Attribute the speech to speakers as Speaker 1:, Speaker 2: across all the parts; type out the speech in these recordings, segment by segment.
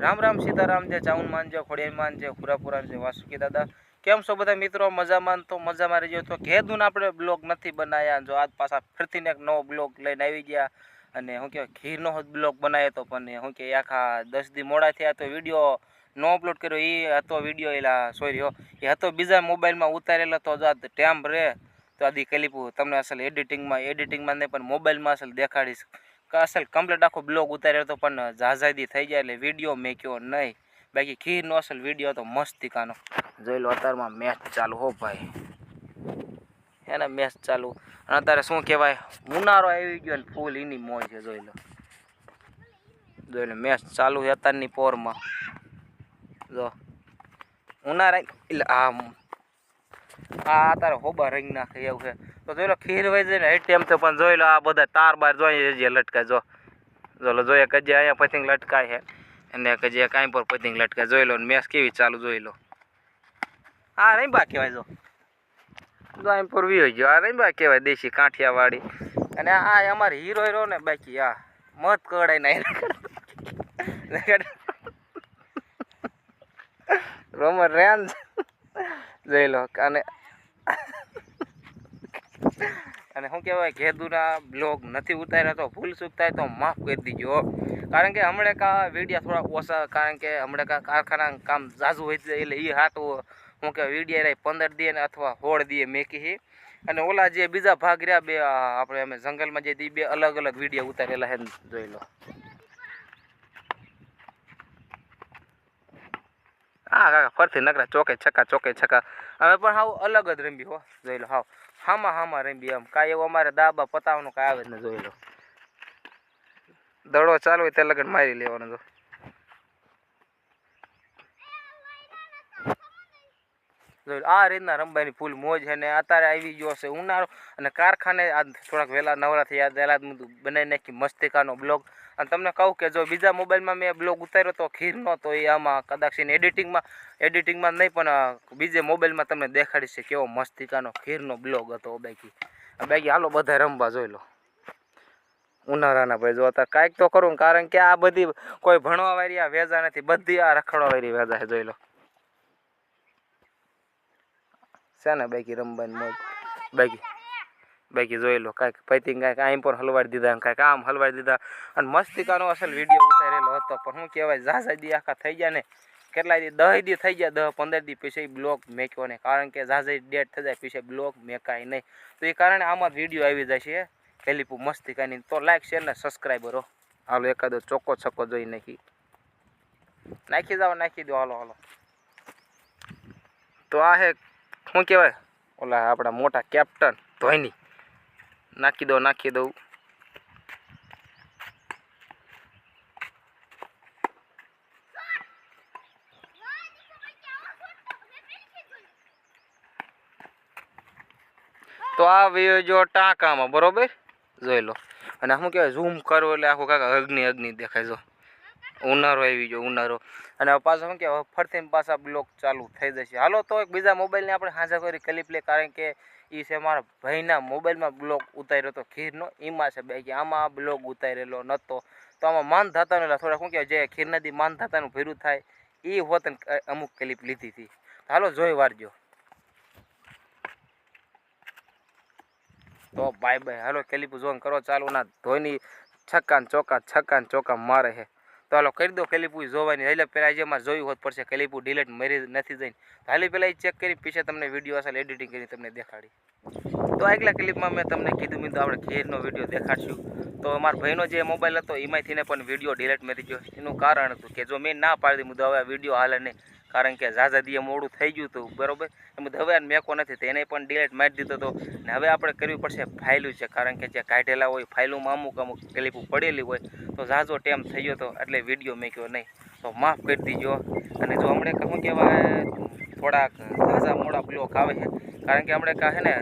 Speaker 1: રામ રામ સીતારામ જય ચાઉન જય ખોડિયાર જય પુરાપુરા જય વાસુકી દાદા। કેમ છો બધા મિત્રો? મજામાં? તો મજામાં રહીજો। તો ઘેદું આપણે બ્લોગ નથી બનાવ્યા, જો આજ પાછા ફરીથી એક નવો બ્લોગ લઈને આવી ગયા। અને શું કહેવાય, ખીરનો બ્લોગ બનાવ્યો તો પણ શું કે આખા 10 દી મોડા થયા તો વિડીયો નો અપલોડ કર્યો। એ હતો વિડીયો એલા સોરી એ હતો બીજા મોબાઈલમાં ઉતારેલો, તો જો ટેમ રહે તો આદી ક્લિપ તમને અસલ એડિટિંગમાં નહીં પણ મોબાઈલમાં અસલ દેખાડીશ। અસલ કમ્પ્લીટ આખો બ્લોગ ઉતાર્યો હતો પણ ઝાઝાદી થઈ જાય એટલે વિડીયો મેક્યો નહીં। બાકી ખીરનો અસલ વિડીયો તો મસ્તિકાનો જોઈ લો। અત્યારમાં મેચ ચાલુ હો ભાઈ, એને મેચ ચાલુ। અને અત્યારે શું કહેવાય, ઉનાળો આવી ગયો ને ફૂલ એની મોજ છે। જોઈ લો મેચ ચાલુ છે અત્યારની પોરમાં। જો ઉનાળા એટલે અત્યારે હોબા રંગ નાખે એવું છે। તો જોઈ લો ખીર વહી જાય ને એ ટાઈમ તો પણ જોઈ લો આ બધા તાર બાર જોઈએ લટકાય। જો જોઈએ કજે અહીંયા પતંગ લટકાય છે અને કજે કાંઈ પર પતંગ લટકાય। જોઈ લો મેચ કેવી ચાલુ જોઈ લો। આ રંબા કહેવાય, જો એમ પર વી ગયો આ રંબા કહેવાય દેશી કાંઠિયાવાડી। અને આ અમારે હીરો હીરો ને બાકી આ મત કડાય ના રોમર રેન્જ જોઈ લો। અને શું કહેવાય, ઘેદુના બ્લોગ નથી ઉતાર્યા તો ભૂલ ચૂક થાય તો માફ કરી દીજો। કારણ કે હમણાં કા વિડીયા થોડા ઓછા, કારણ કે હમણાં કા કારખાના કામ ઝાઝું હોય છે એટલે એ હાટું શું કહેવાય વિડીયા 15 દી અથવા 16 દી મેકી। અને ઓલા જે બીજા ભાગ રહ્યા બે આપણે અમે જંગલમાં જે બે અલગ અલગ વિડીયો ઉતારેલા છે જોઈ લો। હા કાકા ફરતી નકરા ચોકે છક્કા હવે પણ હાવ અલગ જ રમી હો। જોઈ લો હાવ હામાં રમી એમ કાંઈ એવું અમારે દાબા પતાવવાનું કાંઈ આવે જ ને। જોઈ લો દડો ચાલુ હોય તે લગન મારી લેવાનો। જો આ રીતના રમવાની ફૂલ મોજ છે ને અત્યારે આવી ગયો છે ઉનાળો અને કારખાને આ થોડાક વહેલા નવરા થયા પહેલાં બનાવી નાખી મસ્તિકાનો બ્લોગ। અને તમને કહું કે જો બીજા મોબાઈલમાં મેં બ્લોગ ઉતાર્યો તો ખીરનો તો એ આમાં કદાચ એડિટિંગમાં નહીં પણ બીજે મોબાઈલમાં તમને દેખાડીશ છે કેવો મસ્તિકાનો ખીરનો બ્લોગ હતો। બાકી હાલો બધા રમવા જોઈ લો ઉનાળાના ભાઈ। જો અત્યારે કાંઈક તો કરું, કારણ કે આ બધી કોઈ ભણવા વાળી આ વેજા નથી, બધી આ રખડવા વાળી વેજા છે। જોઈ લો છે ને બાકી રમવાની મોજ। બાકી જોઈ લો કાંઈક પૈતિંગ કાંઈક આમ પણ હલવાડી દીધા, કાંઈક આમ હલવાડી દીધા। અને મસ્તિકાનો અસલ વિડીયો ઉતારેલો હતો પણ શું કહેવાય ઝાઝા દી આખા થઈ ગયા ને, કેટલા દી 10 દી થઈ ગયા, 10-15 દી પછી બ્લોગ મેક્યો ને, કારણ કે ઝાઝા ડેટ થઈ જાય પછી બ્લોગ મેકાય નહીં। તો એ કારણે આમાં વિડીયો આવી જાય છે કેલિપુ મસ્તિકાની। તો લાઈક શેર ને સબસ્ક્રાઈબરો હાલો એકાદો ચોખ્ખો છક્કો જોઈ નાખી દો હાલો। તો આ હે શું કહેવાય ઓલા આપણા મોટા કેપ્ટન ધોની, નાખી દઉં। તો આ વિડીયો જો ટાંકામાં બરોબર જોઈ લો। અને શું કહેવાય ઝૂમ કરો એટલે આખું કાકા અગ્નિ દેખાય। જો ઉનાળો આવી ગયો ઉનાળો, અને પાછા શું કહેવાય ફરથી પાછા બ્લોગ ચાલુ થઈ જશે। હાલો તો એક બીજા મોબાઈલને આપણે હાજર કરી ક્લિપ લે, કારણ કે એ છે મારા ભાઈના મોબાઈલમાં બ્લોગ ઉતાર્યો તો ખીરનો, એમાં છે બાકી આમાં બ્લોગ ઉતારેલો નહોતો। તો આમાં માન ધાતાનું થોડા શું કહેવાય જે ખીર નદી માન ધાતાનું ભેરું થાય એ હોત અમુક ક્લિપ લીધી હતી। હાલો જોઈ વારજો। તો બાય હાલો ક્લિપ જોન કરો ચાલુ ના ધોની છક્કા ચોકા મારે છે। તો હાલો કરી દો ક્લિપ જોવાની। એટલે પહેલાં જે મારે જોયું હોત પડશે ક્લિપ ડિલીટ મરી નથી જઈને, હાલી પહેલાં એ ચેક કરી પછી તમને વિડીયો અસલ એડિટિંગ કરી તમને દેખાડી। તો આગલા ક્લિપમાં મેં તમને કીધું આપણે ખીરનો વિડીયો દેખાડશું। તો મારા ભાઈનો જે મોબાઈલ હતો એમાંથીને પણ વિડીયો ડિલીટ મરી ગયો। એનું કારણ હતું કે જો મેં ના પાડી દીધું હવે વિડીયો હાલે નહીં, કારણ કે ઝાઝા દીએ મોડું થઈ ગયું હતું બરાબર, એમ હવે મેકો નથી તો એને પણ ડિલીટ મારી દીધો હતો। ને હવે આપણે કરવી પડશે ફાઇલું છે, કારણ કે જે કાઢેલા હોય ફાઇલોમાં અમુક ક્લિપ પડેલી હોય તો ઝાઝો ટાઈમ થઈ ગયો હતો એટલે વિડીયો મેક્યો નહીં। તો માફ કરી દીજો। અને જો હમણાં શું કહેવાય થોડાક ઝાઝા મોડા બ્લોક આવે છે, કારણ કે હમણાં કાં છે ને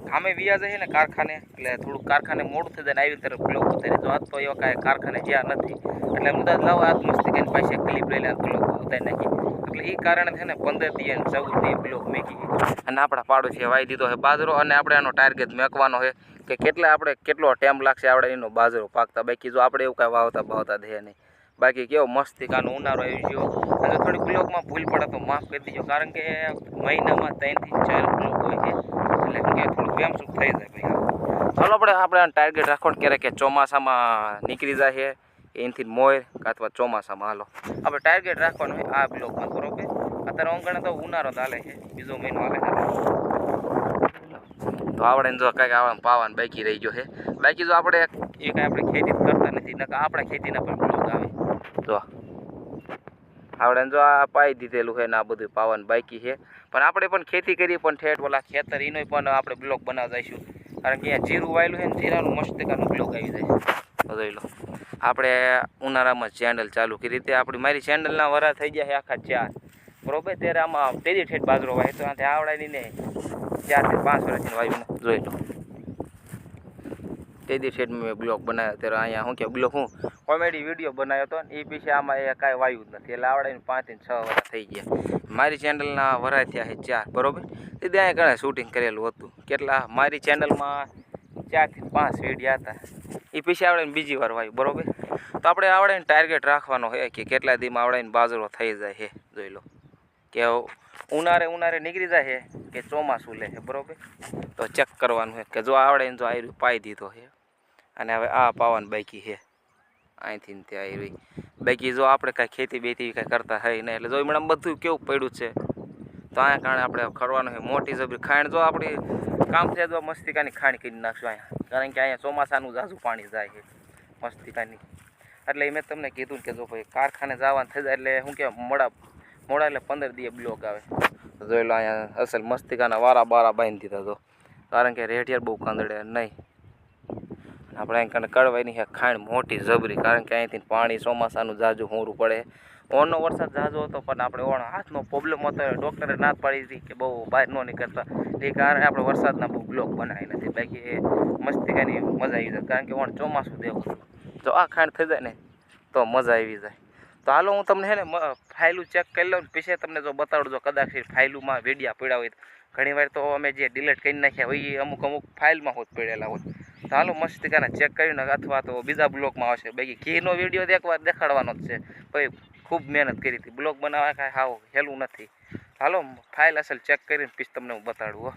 Speaker 1: કામે વ્યાજ છે ને કારખાને, એટલે થોડુંક કારખાને મોડું થઈ જાય ને આવી તરફ બ્લોક ઉતારે। જો આજ તો એવા કાંઈ કારખાને જ્યાં નથી એટલે મુદ્દા લાવો આત્મસ્તી કરીને પાસે ક્લિપ લઈને બ્લોક ઉતારી નાખી। એટલે એ કારણે છે ને 15 દી અને 14 દી બ્લોક મેકી અને આપણા પાડોશીએ વાવી દીધો છે બાજરો। અને આપણે આનો ટાર્ગેટ મેકવાનો છે કે કેટલો ટાઈમ લાગશે આપણે એનો બાજરો પાકતા। બાકી જો આપણે એવું કાંઈ વાવતા દે નહીં, બાકી કેવો મસ્તી કાનો ઉનાળો આવી ગયો. અને થોડી બ્લોગમાં ભૂલ પડે તો માફ કરી દેજો, કારણ કે મહિનામાં 3 થી 4 બ્લોગ હોય છે, એટલે કે થોડું બેમસુખ થઈ જાય ભાઈ. ચાલો આપણે ટાર્ગેટ રાખવાનું ક્યારે કે ચોમાસામાં નીકળી જાય છે, એનાથી મોર અથવા ચોમાસામાં. હાલો આપણે ટાર્ગેટ રાખવાનું હોય આ બ્લોગમાં, બરોબર. અત્યારે ઓંગણે તો ઉનાળો ચાલે છે, બીજો મહિનો હાલે છે, તો આપણે જો કાંઈક આવવાનું પાવાનું બાકી રહી ગયો છે. બાકી જો આપણે આપણે ખેતી કરતા નથી, નકર આપણે ખેતીના પણ બ્લોગ આવે. જો આપણે જો આ પાઈ દીધેલું છે ને આ બધું પાવાનું બાકી છે, પણ આપણે પણ ખેતી કરી પણ ઠેઠ ઓલા ખેતર એનો પણ આપણે બ્લોગ બનાવતા જઈશું, કારણ કે અહીંયા જીરું વાયેલું છે ને જીરાનું મસ્તકાનું બ્લોગ આવી જાય છે. તો જોઈ લો આપણે ઉનાળામાં ચેનલ ચાલુ કરી રીતે મારી ચેનલના વરા થઈ ગયા છે આખા 4, બરોબર. ત્યારે આમાં તેજી ઠેઠ બાજરો વાય તો આથી આવડાની ને 4 થી 5 વર્ષની વાયુ જોઈ લો. તેજી ઠેઠ મેં બ્લોગ બનાવ્યો ત્યારે અહીંયા શું કે બ્લોગ કોમેડી વિડીયો બનાવ્યો હતો ને એ પછી આમાં એ કાંઈ વાયુ જ નથી, એટલે આવડાને 5 થી 6 વર્ષ થઈ ગયા. મારી ચેનલના વરા થયા છે 4, બરોબર. તે ત્યાં ઘણા શૂટિંગ કરેલું હતું, કેટલા મારી ચેનલમાં 4 થી 5 વિડીયો હતા, એ પછી આવડે બીજી વાર વાયુ, બરોબર. તો આપણે આવડે ટાર્ગેટ રાખવાનો છે કે કેટલા દીમાં આવડે બાજરો થઈ જાય છે. જોઈ લો કે ઉનાળે નીકળી જાય છે કે ચોમાસું લે છે, બરોબર. તો ચેક કરવાનું છે કે જો આવડે જો આ પાઈ દીધો છે, અને હવે આ પાવાનું બાકી છે અહીંથી ત્યાં આવી. બાકી જો આપણે કાંઈ ખેતી બેતી કાંઈ કરતા હોય નહીં, એટલે જો મેડમ બધું કેવું પડ્યું છે, તો આના કારણે આપણે કરવાનું છે મોટી જબરી ખાણ. જો આપણી કામથી જો મસ્તિકાની ખાણ કરી નાખશું અહીંયા, કારણ કે અહીંયા ચોમાસાનું ઝાઝું પાણી જાય છે મસ્તિકાની. એટલે મેં તમને કીધું કે જો ભાઈ કારખાને જવાનું થઈ જાય એટલે શું કહેવાય મોડા એટલે 15 દિવસ બ્લોક આવે. તો જોઈ લો અહીંયા અસલ મસ્તિકાના વારા બારા બાંધી દીધા તો, કારણ કે રેઢિયાર બહુ કાંદડે નહીં. આપણે અહીં કને કડવાની છે ખાણ મોટી જબરી, કારણ કે અહીંથી પાણી ચોમાસાનું ઝાઝું હોરું પડે. ઓનો વરસાદ ઝાઝો હતો પણ આપણે ઓણ હાથનો પ્રોબ્લેમ હતો, ડૉક્ટરે ના પાડી હતી કે બહુ બહાર ન નીકળતા, એ કારણે આપણે વરસાદના બહુ બ્લોક બનાવી નથી. બાકી એ મસ્તિકાની મજા આવી જાય, કારણ કે ઓણ ચોમાસું દેવું, જો આ ખાંડ થઈ જાય ને તો મજા આવી જાય. તો હાલો હું તમને છે ને ફાઇલું ચેક કરી લઉં, પછી તમને જો બતાડું, જો કદાચ ફાઇલુમાં વિડીયા પડ્યા હોય. ઘણીવાર તો અમે જે ડિલીટ કરી નાખ્યા હોય એ અમુક ફાઇલમાં હોત પડેલા હોય. તો હાલો મસ્તિકાને ચેક કરીને અથવા તો બીજા બ્લોગમાં આવશે. બાકી ઘીનો વિડીયો એકવાર દેખાડવાનો જ છે, ભાઈ ખૂબ મહેનત કરી હતી બ્લોગ બનાવવા, કાંઈ હાવ હેલું નથી. હાલો ફાઇલ અસલ ચેક કરીને પછી તમને હું બતાડું હો.